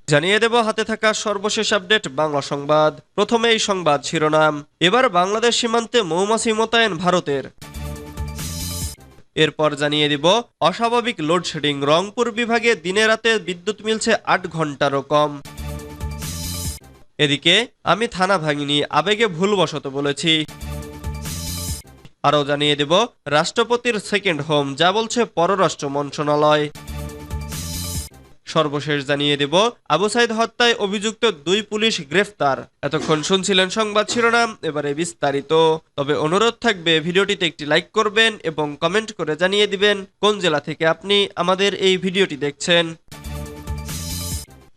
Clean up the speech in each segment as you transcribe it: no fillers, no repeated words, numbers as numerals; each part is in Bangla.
জানিয়ে দেব হাতে থাকা সর্বশেষ আপডেট বাংলা সংবাদ। প্রথমে এই সংবাদ শিরোনাম। এবার বাংলাদেশ সীমান্তে মৌমাছি মোতায়েন ভারতের। এরপর জানিয়ে দিব অস্বাভাবিক লোডশেডিং, রংপুর বিভাগে দিনে রাতে বিদ্যুৎ মিলছে ৮ ঘন্টারও কম। এদিকে আমি থানা ভাঙিনি, আবেগে ভুলবশত বলেছি। আরও জানিয়ে দেব রাষ্ট্রপতির সেকেন্ড হোম, যা বলছে পররাষ্ট্র মন্ত্রণালয়। সর্বশেষ জানিয়ে দেব আবু সাইদ হত্যায় অভিযুক্ত 2 পুলিশ গ্রেফতার। এতক্ষণ শুনছিলেন সংবাদ শিরোনাম, এবারে বিস্তারিত। তবে অনুরোধ থাকবে ভিডিওটিতে একটি লাইক করবেন এবং কমেন্ট করে জানিয়ে দিবেন কোন জেলা থেকে আপনি আমাদের এই ভিডিওটি দেখছেন।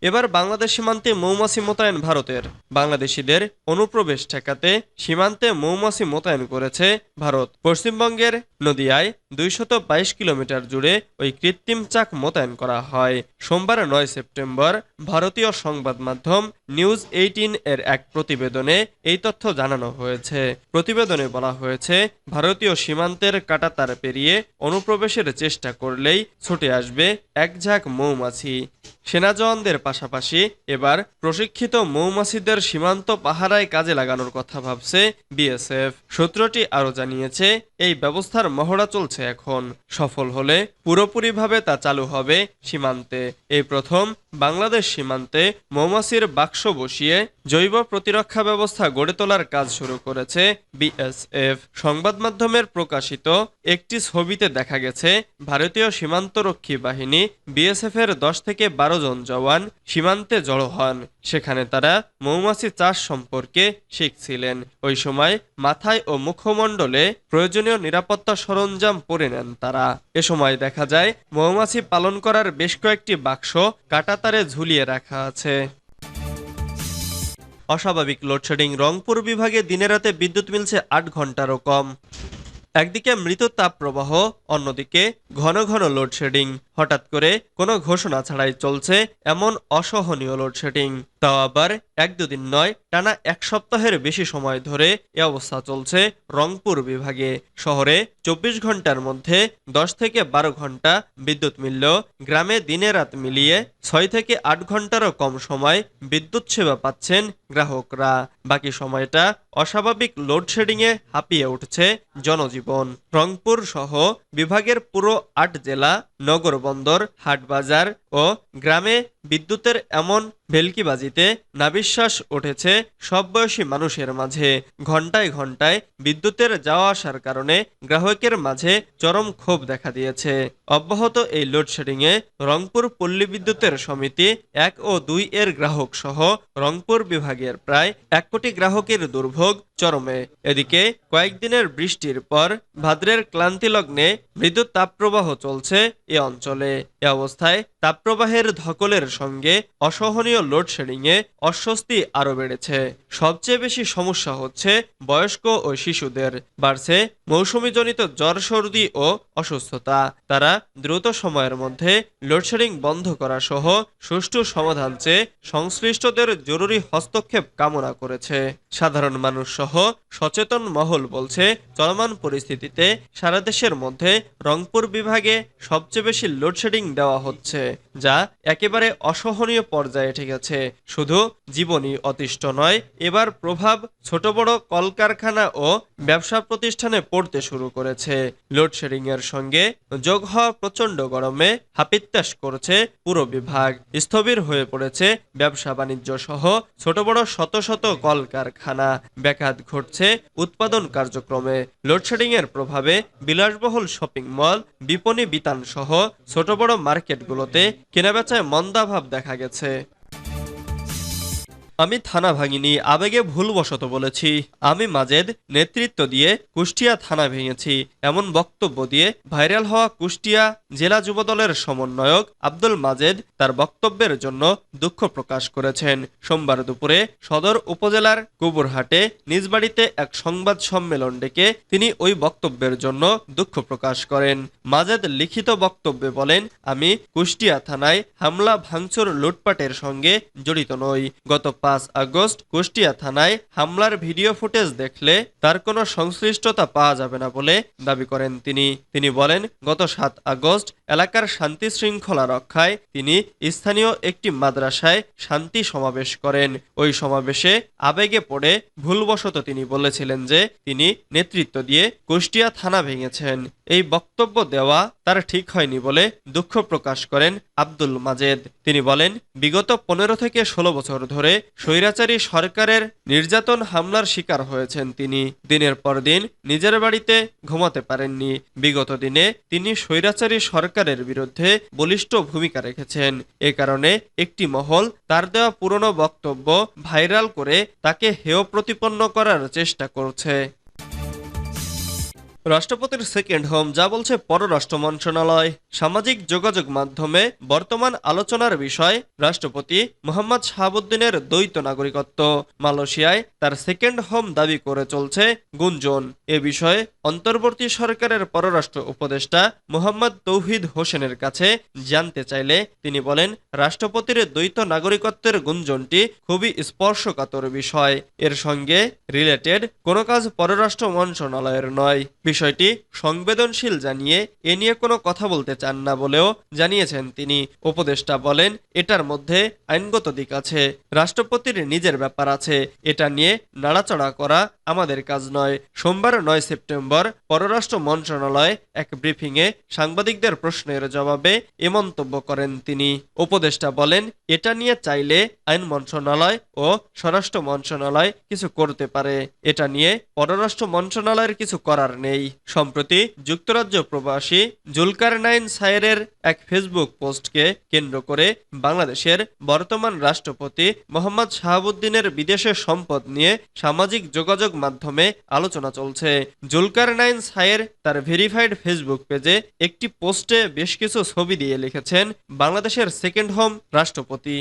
এবার বাংলাদেশ সীমান্তে মৌমাছি মোতায়েন ভারতের। বাংলাদেশিদের অনুপ্রবেশ ঠেকাতে সীমান্তে মৌমাছি মোতায়েন করেছে ভারত। পশ্চিমবঙ্গের নদিয়ায় 222 কিলোমিটার জুড়ে ওই কৃত্রিম চাক মোতায়েন করা হয়। সোমবার 9 সেপ্টেম্বর ভারতীয় সংবাদ মাধ্যম নিউজ 18 এর এক প্রতিবেদনে এই তথ্য জানানো হয়েছে। প্রতিবেদনে বলা হয়েছে, ভারতীয় সীমান্তের কাঁটাতার পেরিয়ে অনুপ্রবেশের চেষ্টা করলেই ছুটে আসবে এক ঝাঁক মৌমাছি। সেনা জওয়ানদের পাশাপাশি এবার প্রশিক্ষিত মৌমাছিদের সীমান্ত পাহারায় কাজে লাগানোর কথা ভাবছে বিএসএফ। সূত্রটি আরও জানিয়েছে, এই ব্যবস্থার মহড়া চলছে এখন। সফল হলে পুরোপুরিভাবে তা চালু হবে সীমান্তে। এই প্রথম বাংলাদেশ সীমান্তে মৌমাছির বাক্স বসিয়ে জৈব প্রতিরক্ষা ব্যবস্থা গড়ে তোলার কাজ শুরু করেছে বিএসএফ। সংবাদ মাধ্যমের প্রকাশিত একটি ছবিতে দেখা গেছে, ভারতীয় সীমান্তরক্ষী বাহিনী বিএসএফ এর 10 থেকে 12 জন জওয়ান সীমান্তে জড়ো হন। সেখানে তারা মৌমাছি চাষ সম্পর্কে শিখছিলেন। ওই সময় মাথায় ও মুখমণ্ডলে প্রয়োজনীয় নিরাপত্তা সরঞ্জাম পরে নেন তারা। এ সময় দেখা যায় মৌমাছি পালন করার বেশ কয়েকটি বাক্স কাঁটাতারে ঝুলিয়ে রাখা আছে। অস্বাভাবিক লোডশেডিং, রংপুর বিভাগে দিনে রাতে বিদ্যুৎ মিলছে ৮ ঘন্টারও কম। একদিকে মৃত তাপ প্রবাহ, অন্যদিকে ঘন ঘন লোডশেডিং। হঠাৎ করে কোনো ঘোষণা ছাড়াই চলছে এমন অসহনীয় লোডশেডিং। তাও আবার 1-2 দিন নয়, টানা 1 সপ্তাহের বেশি সময় ধরে এ অবস্থা চলছে রংপুর বিভাগে। শহরে 24 ঘন্টার মধ্যে 10 থেকে 12 ঘন্টা বিদ্যুৎ মিললেও গ্রামে দিনে রাত মিলিয়ে 6 থেকে 8 ঘন্টারও কম সময় বিদ্যুৎ সেবা পাচ্ছেন গ্রাহকরা। বাকি সময়টা অস্বাভাবিক লোডশেডিংয়ে হাঁপিয়ে উঠছে জনজীবন। রংপুর সহ বিভাগের পুরো 8 জেলা, নগর বন্দর, হাটবাজার ও গ্রামে বিদ্যুতের এমন ভেলকিবাজিতে নাভিশ্বাস উঠেছে সব বয়সী মানুষের মাঝে। ঘন্টায় ঘন্টায় বিদ্যুতের যাওয়া আসার কারণে গ্রাহকের মাঝে চরম ক্ষোভ দেখা দিয়েছে। অব্যাহত এই লোডশেডিংয়ে রংপুর পল্লী বিদ্যুতের সমিতি 1 ও 2 এর গ্রাহক সহ রংপুর বিভাগের প্রায় 1 কোটি গ্রাহকের দুর্ভোগ চরমে। এদিকে কয়েকদিনের বৃষ্টির পর ভাদ্রের ক্লান্তি লগ্নে মৃদু তাপপ্রবাহ চলছে এ অঞ্চলে। এ অবস্থায় তাপপ্রবাহের ধকলের সঙ্গে অসহনীয় লোডশেডিংয়ে অস্বস্তি আরও বেড়েছে। সবচেয়ে বেশি সমস্যা হচ্ছে বয়স্ক ও শিশুদের। বাড়ছে মৌসুমীজনিত জ্বর, সর্দি ও অসুস্থতা। তারা দ্রুত সময়ের মধ্যে লোডশেডিং বন্ধ করা সহ সুষ্ঠু সমাধান চেয়ে সংশ্লিষ্টদের জরুরি হস্তক্ষেপ কামনা করেছে। সাধারণ মানুষ সহ সচেতন মহল বলছে, চলমান পরিস্থিতিতে সারা দেশের মধ্যে রংপুর বিভাগে সবচেয়ে বেশি লোডশেডিং দেওয়া হচ্ছে, যা একেবারে অসহনীয় পর্যায়ে ঠেকেছে। শুধু জীবনই অতিষ্ঠ নয়, এবার প্রভাব ছোট বড় কলকারখানা ও ব্যবসা প্রতিষ্ঠানে পড়তে শুরু করেছে। লোডশেডিং এর সঙ্গে যোগ হওয়া প্রচন্ড গরমে হাপিত্তাস করছে পুরো বিভাগ। স্থবির হয়ে পড়েছে ব্যবসা বাণিজ্য সহ ছোট বড় শত শত কলকারখানা। ব্যাঘাত ঘটছে উৎপাদন কার্যক্রমে। লোডশেডিং এর প্রভাবে বিলাসবহুল শপিং মল, বিপণী বিতান সহ ছোট বড় মার্কেটগুলোতে কেনাবেচায় মন্দাভাব দেখা গেছে। আমি থানা ভাঙিনি, আবেগে ভুলবশত বলেছি। আমি মাজেদ নেতৃত্ব দিয়ে কুষ্টিয়া থানা ভেঙেছি, এমন বক্তব্য দিয়ে ভাইরাল হওয়া কুষ্টিয়া জেলা যুবদলের সমন্বয়ক আব্দুল মাজেদ তার বক্তব্যের জন্য দুঃখ প্রকাশ করেছেন। সোমবার দুপুরে সদর উপজেলার কুবুরহাটে নিজ বাড়িতে এক সংবাদ সম্মেলন ডেকে তিনি ওই বক্তব্যের জন্য দুঃখ প্রকাশ করেন। মাজেদ লিখিত বক্তব্যে বলেন, আমি কুষ্টিয়া থানায় হামলা, ভাঙচুর, লুটপাটের সঙ্গে জড়িত নই। গত 5 আগস্ট কুষ্টিয়া থানায় হামলার ভিডিও ফুটেজ দেখলে তার কোনো সংশ্লিষ্টতা পাওয়া যাবে না বলে দাবি করেন তিনি বলেন, গত 7 আগস্ট এলাকার শান্তি শৃঙ্খলা রক্ষায় তিনি স্থানীয় একটি মাদ্রাসায় শান্তি সমাবেশ করেন। ওই সমাবেশে আবেগে পড়ে ভুলবশত তিনি বলেছিলেন যে তিনি নেতৃত্ব দিয়ে কুষ্টিয়া থানা ভেঙেছেন। এই বক্তব্য দেওয়া তার ঠিক হয়নি বলে দুঃখ প্রকাশ করেন আব্দুল মাজেদ। তিনি বলেন, বিগত 15 থেকে 16 বছর ধরে স্বৈরাচারী সরকারের নির্যাতন হামলার শিকার হয়েছেন তিনি। দিনের পর দিন নিজের বাড়িতে ঘুমাতে পারেননি। বিগত দিনে তিনি স্বৈরাচারী সরকারের বিরুদ্ধে বলিষ্ঠ ভূমিকা রেখেছেন। এ কারণে একটি মহল তার দেওয়া পুরনো বক্তব্য ভাইরাল করে তাকে হেয় প্রতিপন্ন করার চেষ্টা করছে। রাষ্ট্রপতির সেকেন্ড হোম, যা বলছে পররাষ্ট্র মন্ত্রণালয়। সামাজিক যোগাযোগ মাধ্যমে বর্তমান আলোচনার বিষয় রাষ্ট্রপতি মোহাম্মদ শাহাবুদ্দিনের দ্বৈত নাগরিকত্ব। মালয়েশিয়ায় তার সেকেন্ড হোম দাবি করে চলছে গুঞ্জন। এ বিষয়ে অন্তর্বর্তী সরকারের পররাষ্ট্র উপদেষ্টা মোহাম্মদ তৌহিদ হোসেনের কাছে জানতে চাইলে তিনি বলেন, রাষ্ট্রপতির দ্বৈত নাগরিকত্বের গুঞ্জনটি খুবই স্পর্শকাতর বিষয়। এর সঙ্গে রিলেটেড কোনো কাজ পররাষ্ট্র মন্ত্রণালয়ের নয়। বিষয়টি সংবেদনশীল জানিয়ে এ নিয়ে কোনো কথা বলতে চান না বলেও জানিয়েছেন তিনি। উপদেষ্টা বলেন, এটার মধ্যে আইনগত দিক আছে, রাষ্ট্রপতির নিজের ব্যাপার আছে, এটা নিয়ে নাড়াচড়া করা আমাদের কাজ নয়। সোমবার 9 সেপ্টেম্বর পররাষ্ট্র মন্ত্রণালয় এক ব্রিফিংয়ে সাংবাদিকদের প্রশ্নের জবাবে এ মন্তব্য করেন তিনি। উপদেষ্টা বলেন, এটা নিয়ে চাইলে আইন মন্ত্রণালয় ও স্বরাষ্ট্র মন্ত্রণালয় কিছু করতে পারে, এটা নিয়ে পররাষ্ট্র মন্ত্রণালয়ের কিছু করার নেই। সম্প্রতি যুক্তরাজ্য প্রবাসী জুলকারনাইন সায়েরের এক ফেসবুক পোস্টকে কেন্দ্র করে বাংলাদেশের বর্তমান রাষ্ট্রপতি মোহাম্মদ শাহাবুদ্দিনের বিদেশের সম্পদ নিয়ে সামাজিক যোগাযোগ মাধ্যমে আলোচনা চলছে। জুলকারনাইন সায়ের তার ভেরিফাইড ফেসবুক পেজে একটি পোস্টে বেশ কিছু ছবি দিয়ে লিখেছেন, বাংলাদেশের সেকেন্ড হোম রাষ্ট্রপতি।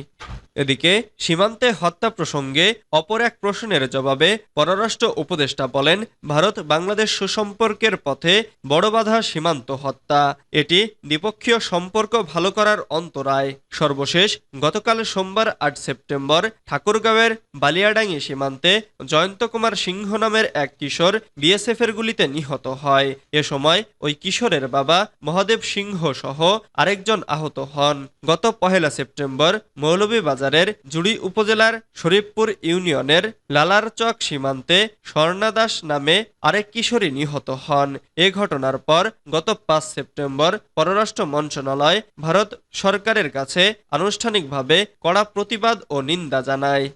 এদিকে সীমান্তে হত্যা প্রসঙ্গে অপর এক প্রশ্নের জবাবে পররাষ্ট্র উপদেষ্টা বলেন, ভারত বাংলাদেশ সুসম্পর্কের পথে বড় বাধা সীমান্ত হত্যা। এটি দ্বিপক্ষীয় সম্পর্ক ভালো করার অন্তরায়। সর্বশেষ গতকাল সোমবার 8 সেপ্টেম্বর ঠাকুরগাঁওয়ের বালিয়াডাঙ্গি সীমান্তে জয়ন্ত কুমার সিংহ নামের এক কিশোর বিএসএফ এর গুলিতে নিহত হয়। এ সময় ওই কিশোরের বাবা মহাদেব সিংহ সহ আরেকজন আহত হন। গত 1 সেপ্টেম্বর মৌলভীবাজারের জুড়ি উপজেলার শরীফপুর ইউনিয়নের লালারচক সীমান্তে স্বর্ণা দাস নামে আরেক কিশোরী নিহত হন। এ ঘটনার পর গত 5 সেপ্টেম্বর পররাষ্ট্র মন্ত্রণালয় ভারত সরকারের কাছে আনুষ্ঠানিকভাবে কড়া প্রতিবাদ ও নিন্দা জানায়।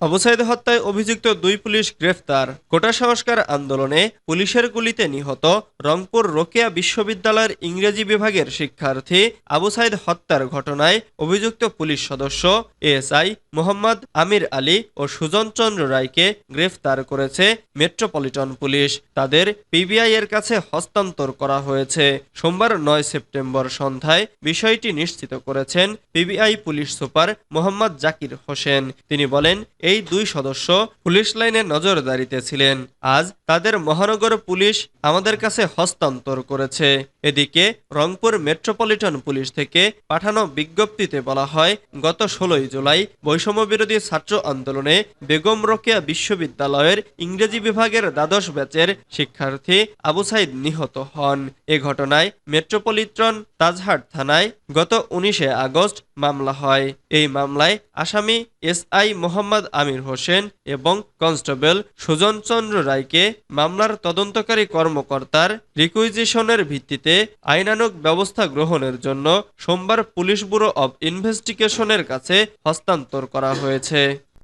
আবু সাইদ হত্যায় অভিযুক্ত 2 পুলিশ গ্রেফতার। কোটা সংস্কার আন্দোলনে পুলিশের গুলিতে নিহত রংপুর রোকেয়া বিশ্ববিদ্যালয়ের ইংরেজি বিভাগের শিক্ষার্থী আবু সাইদ হত্যার ঘটনায় অভিযুক্ত পুলিশ সদস্য এএসআই মোহাম্মদ আমির আলী ও সুজন চন্দ্র রায়কে গ্রেফতার করেছে মেট্রোপলিটন পুলিশ। তাদের পিবিআই এর কাছে হস্তান্তর করা হয়েছে। সোমবার 9 সেপ্টেম্বর সন্ধ্যায় বিষয়টি নিশ্চিত করেছেন PBI police super Mohammad Zakir Hossain. তিনি বলেন, এই 2 সদস্য পুলিশ লাইনে নজরদারিতে ছিলেন। আজ তাদের মহানগর পুলিশ আমাদের কাছে হস্তান্তর করেছে। এদিকে রংপুর মেট্রোপলিটন পুলিশ থেকে পাঠানো বিজ্ঞপ্তিতে বলা হয়, গত 16 জুলাই বৈষম্য বিরোধী ছাত্র আন্দোলনে বেগম রোকেয়া বিশ্ববিদ্যালয়ের ইংরেজি বিভাগের দ্বাদশ ব্যাচের শিক্ষার্থী আবু সাইদ নিহত হন। এ ঘটনায় মেট্রোপলিটন তাজহাট থানায় গত 19 আগস্ট মামলা হয়। এই মামলায় আসামি এসআই মোহাম্মদ আমির হোসেন এবং কনস্টেবল সুজন চন্দ্র রায়কে মামলার তদন্তকারী কর্মকর্তার রিকুইজিশনের ভিত্তিতে আইনানুগ ব্যবস্থা গ্রহণের জন্য সোমবার পুলিশ ব্যুরো অব ইনভেস্টিগেশনের কাছে হস্তান্তর করা হয়েছে।